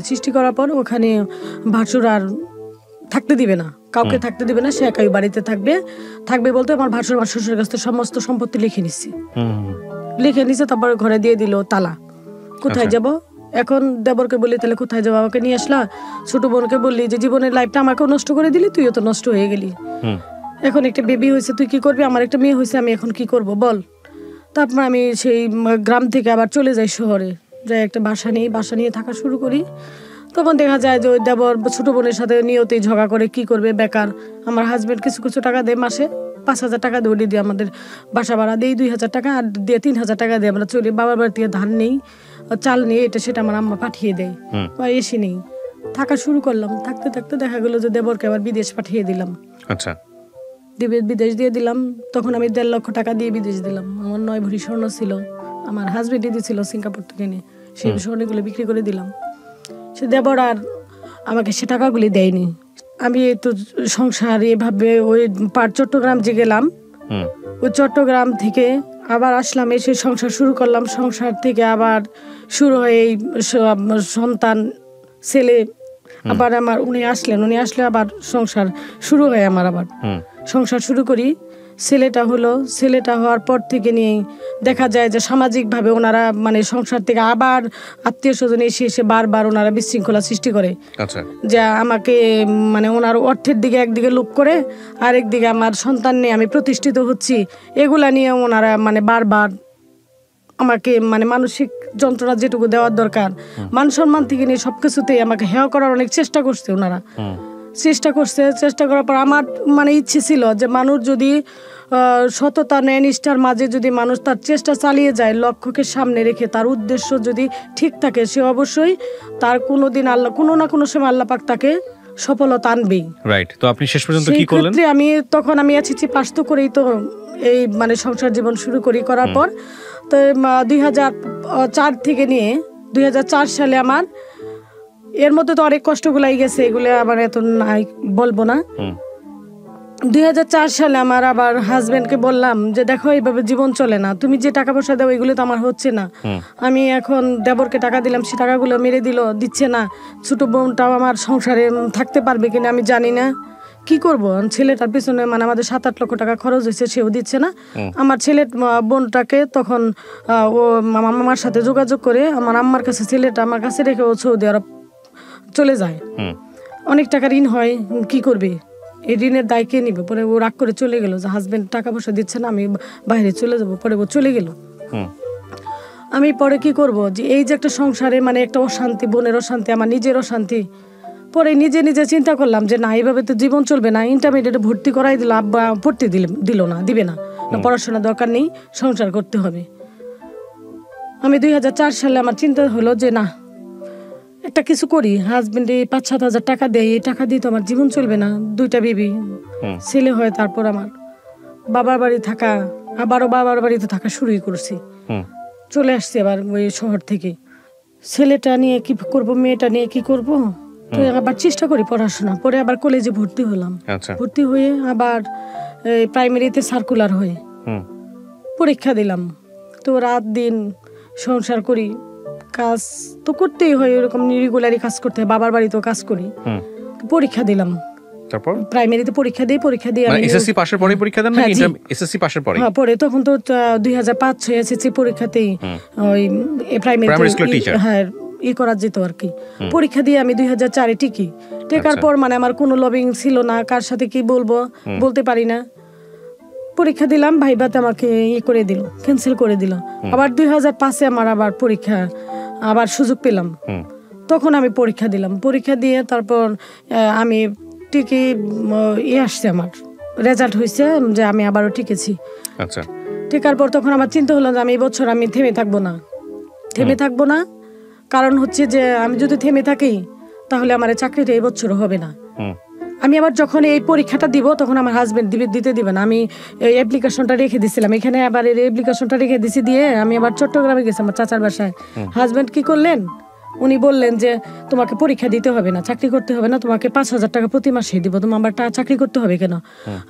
সৃষ্টি করার পর ওখানে ভাসুর আর থাকতে দিবে না, কাউকে থাকতে দিবে না, সে একাই বাড়িতে থাকবে বলতে আমার ভাসুর আমার শ্বশুরের কাছ থেকে সমস্ত সম্পত্তি লিখে নিচ্ছে। তারপর ঘরে দিয়ে দিল তালা। কোথায় যাব এখন? দেবরকে বলি তাহলে কোথায় যাবো, আমাকে নিয়ে আসলা। ছোট বোনকে বললি যে জীবনের লাইফটা আমাকেও নষ্ট করে দিলি, তুইও তো নষ্ট হয়ে গেলি। এখন একটা বেবি হয়েছে, তুই কি করবি? আমার একটা মেয়ে হয়েছে, আমি এখন কি করব বল। তারপর আমি সেই গ্রাম থেকে আবার চলে যাই শহরে, যাই একটা বাসা নিয়ে থাকা শুরু করি। তখন দেখা যায় যে ওই দেবর ছোট বোনের সাথে নিয়তেই ঝগড়া করে, কি করবে বেকার। আমার হাজবেন্ড কিছু কিছু টাকা দেয়, মাসে 5,000 টাকা দিয়ে আমাদের বাসা ভাড়া দেই, 2,000 টাকা, আর দিয়ে 3,000 টাকা দিয়ে আমরা চলি। বাবার বাড়ি থেকে ধান নেই, চাল নেই, এটা সেটা আমার আম্মা পাঠিয়ে দেয় বা এসে নেই। থাকা শুরু করলাম, থাকতে থাকতে দেখা গেলো যে দেবরকে আবার বিদেশ পাঠিয়ে দিলাম। আচ্ছা, বিদেশ দিয়ে দিলাম। তখন আমি 1.5 লক্ষ টাকা দিয়ে বিদেশ দিলাম। আমার 9 ভরি স্বর্ণ ছিল, আমার হাজবেন্ডই দিয়েছিল সিঙ্গাপুর থেকে নিয়ে, সেই স্বর্ণগুলো বিক্রি করে দিলাম। সে দেবর আর আমাকে সে টাকাগুলি দেয়নি। আমি তো সংসার এভাবে ওই চট্টগ্রাম যে গেলাম, ওই চট্টগ্রাম থেকে আবার আসলাম, এসে সংসার শুরু করলাম। সংসার থেকে আবার শুরু হয় এই সন্তান, ছেলে। আবার আমার উনি আসলে আবার সংসার শুরু হয় আমার। আবার সংসার শুরু করি, ছেলেটা হওয়ার পর থেকে নিয়ে দেখা যায় যে সামাজিকভাবে ওনারা মানে সংসার থেকে আবার আত্মীয় স্বজন এসে বারবার ওনারা বিশৃঙ্খলা সৃষ্টি করে। যে আমাকে মানে ওনার অর্থের দিকে একদিকে লোভ করে, আরেকদিকে আমার সন্তান নিয়ে আমি প্রতিষ্ঠিত হচ্ছি, এগুলা নিয়ে ওনারা মানে বারবার আমাকে মানে মানসিক যন্ত্রণা যেটুকু দেওয়ার দরকার, মান সম্মান থেকে নিয়ে সবকিছুতেই আমাকে হেয় করার অনেক চেষ্টা করছে ওনারা। চেষ্টা করার পর আমার মানে ইচ্ছে ছিল যে মানুষ যদি সততা ন্যায় নিষ্ঠার মাঝে যদি মানুষ তার চেষ্টা চালিয়ে যায়, লক্ষ্যকে সামনে রেখে তার উদ্দেশ্য যদি ঠিক থাকে, সে অবশ্যই তার কোনোদিন আল্লাহ কোনো না কোনো সময় আল্লাহ পাক তাকে সফলতা আনবেই। রাইট। তো আপনি শেষ পর্যন্ত কি করলেন? আমি এসএসসি পাস তো করেই তো এই মানে সংসার জীবন শুরু করার পর তো 2004 থেকে নিয়ে 2004 সালে আমার এর মধ্যে তো অনেক কষ্টগুলাই গেছে, এগুলো আবার এত নাই বলবো না। 2004 সালে আমার আবার হাজবেন্ডকে বললাম যে দেখো এইভাবে জীবন চলে না, তুমি যে টাকা পয়সা দাও এগুলো তো আমার হচ্ছে না। আমি এখন দেবরকে টাকা দিলাম, সে টাকাগুলো মেরে দিচ্ছে না। ছোট বোনটাও আমার সংসারে থাকতে পারবে কিনা আমি জানি না, কি করবো, ছেলেটার পিছনে মানে আমাদের 7-8 লক্ষ টাকা খরচ হয়েছে, সেও দিচ্ছে না। আমার ছেলের বোনটাকে তখন ও মামার সাথে যোগাযোগ করে আমার আম্মার কাছে ছেলেটা আমার কাছে রেখে ও সৌদি আরব চলে যায়। অনেক টাকা ঋণ হয়, কি করবে, এই ঋণের দায় কে নিবে? পরে ও রাগ করে চলে গেল যে হাজবেন্ড টাকা পয়সা দিচ্ছে না, আমি বাইরে চলে যাবো। পরে ও চলে গেল। আমি পরে কি করব, যে এই যে একটা সংসারে মানে একটা অশান্তি, বোনের অশান্তি, আমার নিজের অশান্তি। পরে নিজে নিজে চিন্তা করলাম যে না, এইভাবে তো জীবন চলবে না। ইন্টারমিডিয়েটে ভর্তি করাই দিল, আব্বা ভর্তি দিল না, দিবে না, পড়াশোনা দরকার নেই, সংসার করতে হবে। আমি 2004 সালে আমার চিন্তা হলো যে না, একটা কিছু করি। হাজবেন্ডে 5-7 হাজার টাকা দেয়, এই টাকা দিয়ে তো আমার জীবন চলবে না। 2টা বেবি, ছেলে হয়। তারপর আমার বাবার বাড়ি থাকা, আবারও বাবার বাড়িতে থাকা শুরুই করছি। চলে আসছি আবার ওই শহর থেকে। ছেলেটা নিয়ে কি করব, মেয়েটা নিয়ে কি করব, তো আবার চেষ্টা করি পড়াশোনা। পরে আবার কলেজে ভর্তি হলাম। ভর্তি হয়ে আবার প্রাইমারিতে সার্কুলার হয়ে পরীক্ষা দিলাম। তো রাত দিন সংসার করি, কাজ তো করতেই হয়, ওরকম রেগুলারই কাজ করতে হয়। বাবার বাড়িতেও কাজ করি। পরীক্ষা দিলাম, তারপর প্রাইমারিতে পরীক্ষা দিয়ে আমি এসএসসি পাশের পরে পরীক্ষা দেন না? এসএসসি পাশের পরে? হ্যাঁ, পরে তখন তো 2005-6 এসএসসি পরীক্ষাতেই ওই প্রাইমারি স্কুল টিচার হ্যাঁ করা যেত আর কি। পরীক্ষা দিয়ে আমি 2004-এ টিকি। টেকার পর মানে আমার কোনো লবিং ছিল না, কার সাথে কি বলবো বলতে পারি না। পরীক্ষা দিলাম, ভাইবাতে আমাকে করে দিল, ক্যান্সেল করে দিল। আবার 2005-এ আমার আবার পরীক্ষা, আবার সুযোগ পেলাম, তখন আমি পরীক্ষা দিলাম। পরীক্ষা দিয়ে তারপর আমি টিকি আসছে, আমার রেজাল্ট হয়েছে যে আমি আবারও টিকেছি। আচ্ছা, টিকার পর তখন আমার চিন্তা হলো যে আমি এই বছর আমি থেমে থাকবো না। কারণ হচ্ছে যে আমি যদি থেমে থাকি তাহলে আমার চাকরিটা এই বছর হবে না। আমি আবার যখন এই পরীক্ষাটা দিব তখন আমার হাজবেন্ড দিতে দিবে না। আমি এই অ্যাপ্লিকেশনটা রেখে দিছিলাম এখানে, আবার এই অ্যাপ্লিকেশনটা রেখে দিছি দিয়ে আমি আবার চট্টগ্রামে গেছি আমার চাচার বাসায়। হাজবেন্ড কি করলেন, উনি বললেন যে তোমাকে পরীক্ষা দিতে হবে না, চাকরি করতে হবে না, তোমাকে 5,000 টাকা প্রতি মাসে দিব, তোমার আবার চাকরি করতে হবে কেন?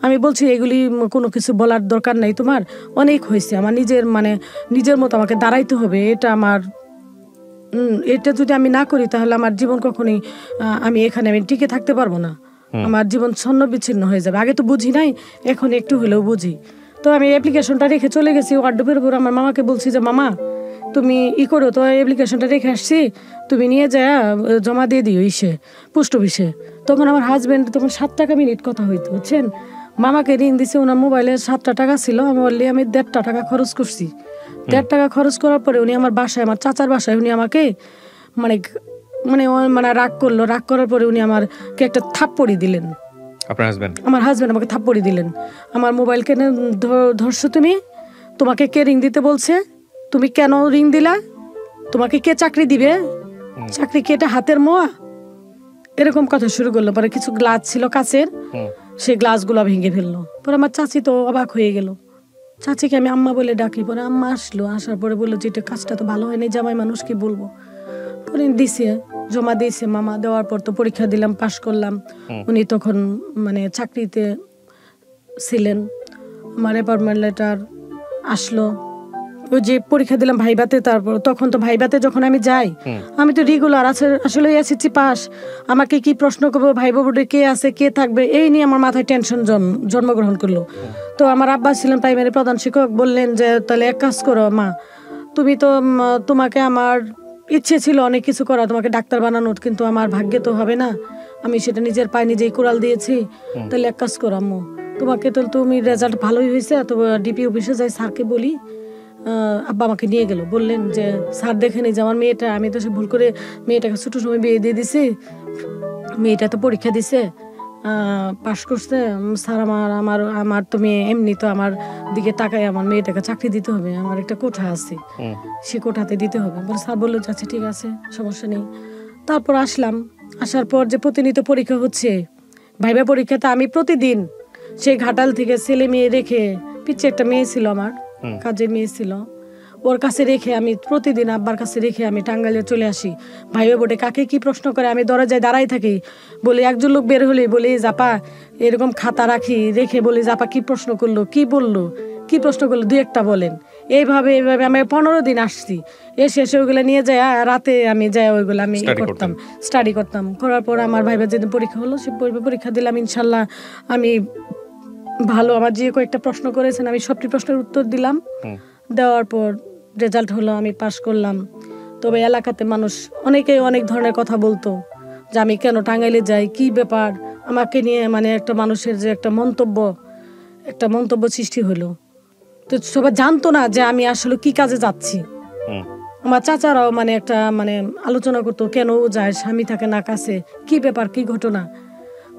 আমি বলছি এগুলি কোনো কিছু বলার দরকার নাই, তোমার অনেক হয়েছে, আমার নিজের মতো আমাকে দাঁড়াইতে হবে। এটা যদি আমি না করি তাহলে আমার জীবন কখনোই আমি টিকে থাকতে পারবো না। আমার জীবন ছন্ন বিচ্ছিন্ন হয়ে যাবে। আগে তো বুঝি নাই, এখন একটু হলেও বুঝি। তো আমি অ্যাপ্লিকেশনটা রেখে চলে গেছি ওয়ার্ডরোবের উপর। আমার মামাকে বলছি যে মামা তুমি করো তো, অ্যাপ্লিকেশনটা রেখে আসছি, তুমি নিয়ে যায় জমা দিয়ে দিও পোস্ট অফিসে। তখন আমার হাজবেন্ড তখন 7 টাকা মিনিট কথা হইতো, বুঝছেন। মামাকে ঋণ দিছে, ওনার মোবাইলে 7টা টাকা ছিল। আমি বললি আমি 1.5 টাকা খরচ করছি। 1.5 টাকা খরচ করার পরে উনি আমার বাসায়, আমার চাচার বাসায়, উনি আমাকে রাগ করলো। রাগ করার পরে উনি আমাকে একটা থাপ্পড়ি দিলেন। আমার হাজবেন্ড আমাকে থাপ্পড়ি দিলেন। আমার মোবাইল কেন ধরছো তুমি? তোমাকে কে রিং দিতে বলছে? তুমি কেন রিং দিলা? তোমাকে কে চাকরি দিবে? চাকরি কি এটা হাতের মোয়া? এরকম কথা শুরু করলো। পরে কিছু গ্লাস ছিল কাচের, সেই গ্লাসগুলো ভেঙে ফেললো। পরে আমার চাচি তো অবাক হয়ে গেল। চাচিকে আমি আম্মা বলে ডাকি। পরে আম্মা আসলো, আসার পরে বললো যে এটা কাজটা তো ভালো হয়নি, জামাই মানুষ কি বলবো। পরে দিছে, জমা দিয়েছে মামা। দেওয়ার পর তো পরীক্ষা দিলাম, পাশ করলাম। উনি তখন চাকরিতে ছিলেন। আমার অ্যাপয়েন্টমেন্ট লেটার আসলো, ওই যে পরীক্ষা দিলাম ভাইবাতে। তারপর তখন তো ভাইবাতে যখন আমি যাই, আমি তো রেগুলার আসলে এসেছি পাস, আমাকে কি প্রশ্ন করবো, ভাইবা বোর্ডে কে আছে, কে থাকবে, এই নিয়ে আমার মাথায় টেনশন জন্মগ্রহণ করলো। তো আমার আব্বা ছিলেন প্রাইমারি প্রধান শিক্ষক, বললেন যে তাহলে এক কাজ করো মা, তোমাকে আমার ইচ্ছে ছিল অনেক কিছু করা, তোমাকে ডাক্তার বানানোর, কিন্তু আমার ভাগ্যে তো হবে না, আমি সেটা নিজের পায়ে নিজেই কোরাল দিয়েছি। তাহলে এক কাজ করো আম্মু, তোমাকে তো তুমি রেজাল্ট ভালোই হয়েছে, তো ডিপি অফিসে যাই স্যারকে বলি। আব্বা আমাকে নিয়ে গেল, বললেন যে স্যার দেখেনি যে আমার মেয়েটা, আমি তো সে ভুল করে মেয়েটাকে ছোটো সময় বিয়ে দিয়ে দিছি, মেয়েটা তো পরীক্ষা দিছে, পাশ করছে, স্যার আমার তো মেয়ে এমনি তো আমার দিকে তাকায়, আমার মেয়েটাকে চাকরি দিতে হবে, আমার একটা কোঠা আছে, সে কোঠাতে দিতে হবে। বলে স্যার বললো আচ্ছা ঠিক আছে, সমস্যা নেই। তারপর আসলাম, আসার পর যে প্রতিনিয়ত পরীক্ষা হচ্ছে, ভাইবা পরীক্ষাতে আমি প্রতিদিন সেই ঘাটাল থেকে ছেলে মেয়ে রেখে, পিছিয়ে একটা মেয়ে ছিল আমার, কাজের মেয়ে ছিল, ওর কাছে রেখে আমি প্রতিদিন আব্বার কাছে রেখে আমি টাঙ্গাইলে চলে আসি। ভাইবা বোর্ডে কাকে কি প্রশ্ন করে আমি দরজায় দাঁড়াই থাকি, বলি একজন লোক বের হলে বলি জাপা এরকম খাতা রেখে বলি জাপা কি প্রশ্ন করলো, কি বললো, কি প্রশ্ন করলো, 2-1টা বলেন। এইভাবে আমি 15 দিন আসছি, এসে ওইগুলো নিয়ে যায় রাতে আমি যাই ওইগুলো আমি করতাম, স্টাডি করতাম। করার পর আমার ভাইবার যেদিন পরীক্ষা হলো সে পরীক্ষা দিলাম, ইনশাল্লাহ আমি ভালো, আমার যে কয়েকটা প্রশ্ন করেছেন আমি সবটি প্রশ্নের উত্তর দিলাম। দেওয়ার পর রেজাল্ট হলো, আমি পাশ করলাম। তবে এলাকাতে মানুষ অনেকেই অনেক ধরনের কথা বলতো যে আমি কেন টাঙ্গাইলে যাই, কি ব্যাপার আমাকে নিয়ে, মানে একটা মানুষের যে একটা মন্তব্য সৃষ্টি হলো। তো সবাই জানতো না যে আমি আসলে কি কাজে যাচ্ছি। আমার চাচারাও মানে একটা আলোচনা করতো, কেন যায়, স্বামী থাকে না কাছে, কি ব্যাপার, কি ঘটনা।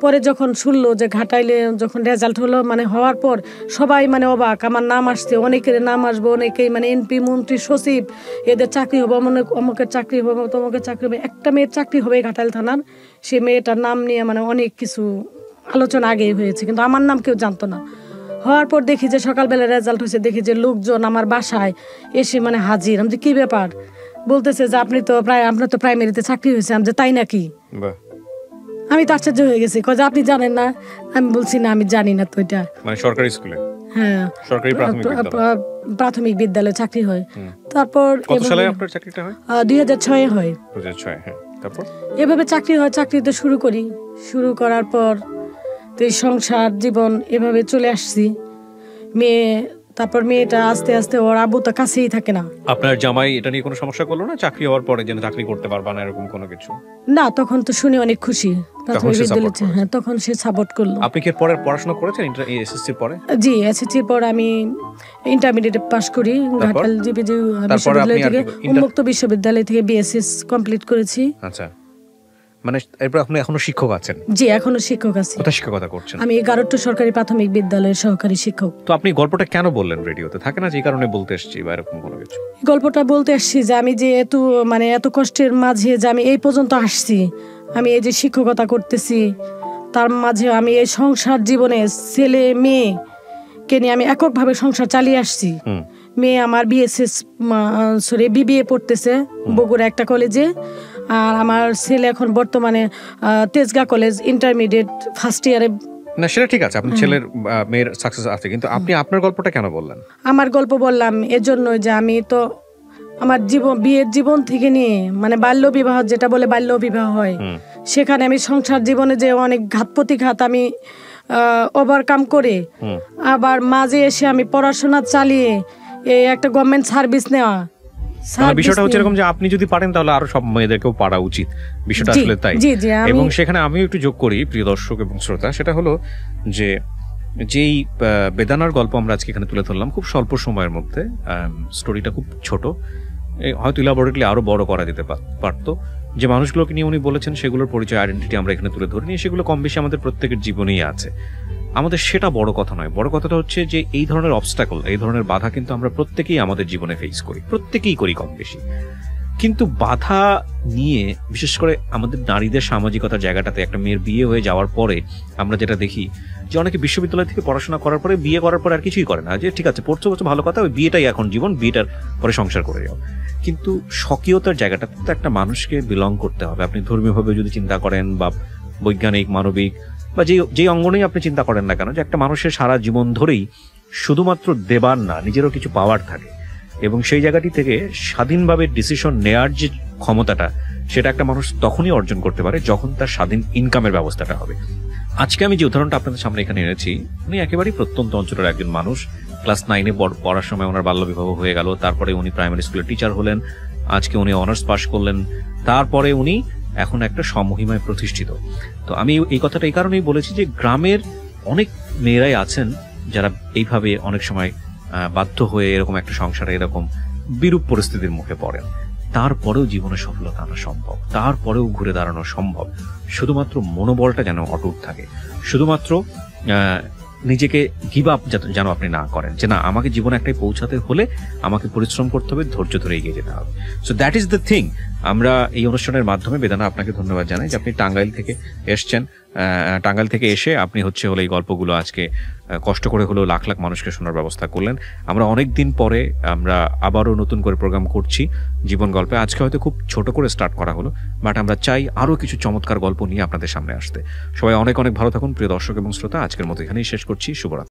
পরে যখন শুনলো যে ঘাটাইলে যখন রেজাল্ট হলো, হওয়ার পর সবাই অবাক, আমার নাম আসছে, অনেকের নাম আসবো, অনেকেই এমপি, মন্ত্রী, সচিব, এদের চাকরি হবে, অমুকের চাকরি হবে, তমুকের চাকরি হবে। একটা মেয়ের চাকরি হবে ঘাটাইল থানার, সে মেয়েটার নাম নিয়ে অনেক কিছু আলোচনা আগেই হয়েছে, কিন্তু আমার নাম কেউ জানতো না। হওয়ার পর দেখি যে সকালবেলা রেজাল্ট হয়েছে, দেখি যে লোকজন আমার বাসায় এসে হাজির। আমি যে কি ব্যাপার, বলতেছে যে আপনার তো প্রাইমারিতে চাকরি হয়েছে। আমি যে তাই নাকি? আমি তো আশ্চর্য হয়ে গেছি, কয় যে আপনি জানেন না? আমি বলছি না, আমি জানি না। তো এটা সরকারি স্কুলে, হ্যাঁ, সরকারি প্রাথমিক বিদ্যালয়ে চাকরি হয়। তারপর কত সালে আপনার চাকরিটা হয়? 2006 হয়। 2006, হ্যাঁ। তারপর এভাবে চাকরি হয়, চাকরিতে শুরু করার পর তো এই সংসার জীবন এভাবে চলে আসছি। তারপর মেয়েটা আস্তে আস্তে, ওর আব্বু তো কাছেই থাকে না। আপনার জামাই এটা নিয়ে কোনো সমস্যা করলো না চাকরি হওয়ার পরে, যে চাকরি করতে পারবা না এরকম কোনো কিছু? না, তখন তো শুনে অনেক খুশি। হ্যাঁ, তখন সে সাপোর্ট করলো। আপনি কি পরে পড়াশোনা করেছেন এসএসসির পরে? জি, এসএসসির পর আমি ইন্টারমিডিয়েট পাস করি ঘাটাল জিপিজি বিশ্ববিদ্যালয় থেকে, উন্মুক্ত বিশ্ববিদ্যালয় থেকে বিএসএস কমপ্লিট করেছি। আচ্ছা, এরপর আপনি এখনো শিক্ষক আছেন? জি, এখনো শিক্ষক আছি। কোথায় শিক্ষকতা করছেন? আমি গারট্ট সরকারি প্রাথমিক বিদ্যালয়ের সহকারী শিক্ষক। তো আপনি গল্পটা কেন বললেন রেডিওতে? থাকে না যে কারণে বলতে এসেছি বা এরকম কোনো কিছু? গল্পটা বলতে এসেছি যে আমি যে এত কষ্টের মাঝে যে আমি এই পর্যন্ত আসছি, আমি এই যে শিক্ষকতা করতেছি, তার মাঝে আমি এই সংসার জীবনে ছেলে মেয়েকে নিয়ে আমি এককভাবে সংসার চালিয়ে আসছি। মেয়ে আমার বিবিএ পড়তেছে বগুড়া একটা কলেজে, আর আমার ছেলে এখন বর্তমানে তেজগাঁ কলেজ ইন্টারমিডিয়েট ফার্স্ট ইয়ারে। না, সেটা ঠিক আছে, আপনার ছেলের মেয়ের সাকসেস আছে, কিন্তু আপনি আপনার গল্পটা কেন বললেন? আমার গল্প বললাম এজন্য যে আমি তো আমার বিয়ের জীবন থেকে নিয়ে বাল্য বিবাহ, যেটা বলে বাল্য বিবাহ হয়, সেখানে আমি সংসার জীবনে যে অনেক ঘাত প্রতিঘাত আমি ওভারকাম করে আবার মাঝে এসে আমি পড়াশোনা চালিয়ে এই একটা গভর্নমেন্ট সার্ভিস নেওয়া। বিষয়টা হচ্ছে এরকম যে আপনি যদি পারেন তাহলে আরো সব মেয়েদেরকেও পারা উচিত, বিষয়টা আসলে তাই। এবং সেখানে আমিও একটু যোগ করি প্রিয় দর্শক এবং শ্রোতা, সেটা হলো যে যেই বেদানার গল্প আমরা আজকে এখানে তুলে ধরলাম খুব স্বল্প সময়ের মধ্যে, স্টোরিটা খুব ছোট, হয়তো ইলাবোরেটলি আরো বড় করা যেতে পারতো। যে মানুষগুলোকে নিয়ে উনি বলেছেন সেগুলোর পরিচয়, আইডেন্টিটি আমরা এখানে তুলে ধরিনি, সেগুলো কম বেশি আমাদের প্রত্যেকের জীবনেই আছে। আমাদের সেটা বড় কথা নয়, বড় কথাটা হচ্ছে যে এই ধরনের অবস্টাকল, এই ধরনের বাধা কিন্তু আমরা প্রত্যেকেই আমাদের জীবনে ফেস করি, প্রত্যেকেই করি কম বেশি। কিন্তু বাধা নিয়ে বিশেষ করে আমাদের নারীদের সামাজিকতার জায়গাটাতে একটা মেয়ের বিয়ে হয়ে যাওয়ার পরে আমরা যেটা দেখি যে অনেকে বিশ্ববিদ্যালয় থেকে পড়াশোনা করার পরে বিয়ে করার পরে আর কিছুই করে না, যে ঠিক আছে পড়ছো ভালো কথা, ওই বিয়েটাই এখন জীবন, বিয়েটার পরে সংসার করে যাও। কিন্তু স্বকীয়তার জায়গাটা তো একটা মানুষকে বিলং করতে হবে। আপনি ধর্মীয়ভাবে যদি চিন্তা করেন বা বৈজ্ঞানিক, মানবিক বা যেই অঙ্গনেই আপনি চিন্তা করেন না কেন, যে একটা মানুষের সারা জীবন ধরেই শুধুমাত্র দেবার না, নিজেরও কিছু পাওয়ার থাকে, এবং সেই জায়গাটি থেকে স্বাধীনভাবে ডিসিশন নেয়ার যে ক্ষমতাটা, সেটা একটা মানুষ তখনই অর্জন করতে পারে যখন তার স্বাধীন ইনকামের ব্যবস্থাটা হবে। আজকে আমি যে উদাহরণটা আপনাদের সামনে এখানে এনেছি, উনি একেবারেই প্রত্যন্ত অঞ্চলের একজন মানুষ। ক্লাস 9-এ পড়ার সময় ওনার বাল্যবিবাহ হয়ে গেল, তারপরে উনি প্রাইমারি স্কুলের টিচার হলেন, আজকে উনি অনার্স পাস করলেন, তারপরে উনি এখন একটা সমহিমায় প্রতিষ্ঠিত। তো আমি এই কথাটা এই কারণেই বলেছি যে গ্রামের অনেক মেয়েরাই আছেন যারা এইভাবে অনেক সময় বাধ্য হয়ে এরকম একটা সংসারে এরকম বিরূপ পরিস্থিতির মুখে পড়েন, তারপরেও জীবনে সফলতা আনা সম্ভব, তারপরেও ঘুরে দাঁড়ানো সম্ভব, শুধুমাত্র মনোবলটা যেন অটুট থাকে, শুধুমাত্র নিজেকে গিভ আপ যেন আপনি না করেন, যে না আমাকে জীবনে একটাই পৌঁছাতে হলে আমাকে পরিশ্রম করতে হবে, ধৈর্য ধরে এগিয়ে যেতে হবে। So that is the thing. আমরা এই অনুষ্ঠানের মাধ্যমে বেদানা আপনাকে ধন্যবাদ জানাই যে আপনি টাঙ্গাইল থেকে এসছেন, টাঙ্গাইল থেকে এসে আপনি হলো এই গল্পগুলো আজকে কষ্ট করে হলেও লাখ লাখ মানুষকে শোনার ব্যবস্থা করলেন। আমরা অনেক দিন পরে আমরা আবারও নতুন করে প্রোগ্রাম করছি জীবন গল্পে। আজকে হয়তো খুব ছোট করে স্টার্ট করা হলো, বাট আমরা চাই আরও কিছু চমৎকার গল্প নিয়ে আপনাদের সামনে আসতে। সবাই অনেক অনেক ভালো থাকুন প্রিয় দর্শক এবং শ্রোতা। আজকের মতো এখানেই শেষ করছি। শুভরাত্রি।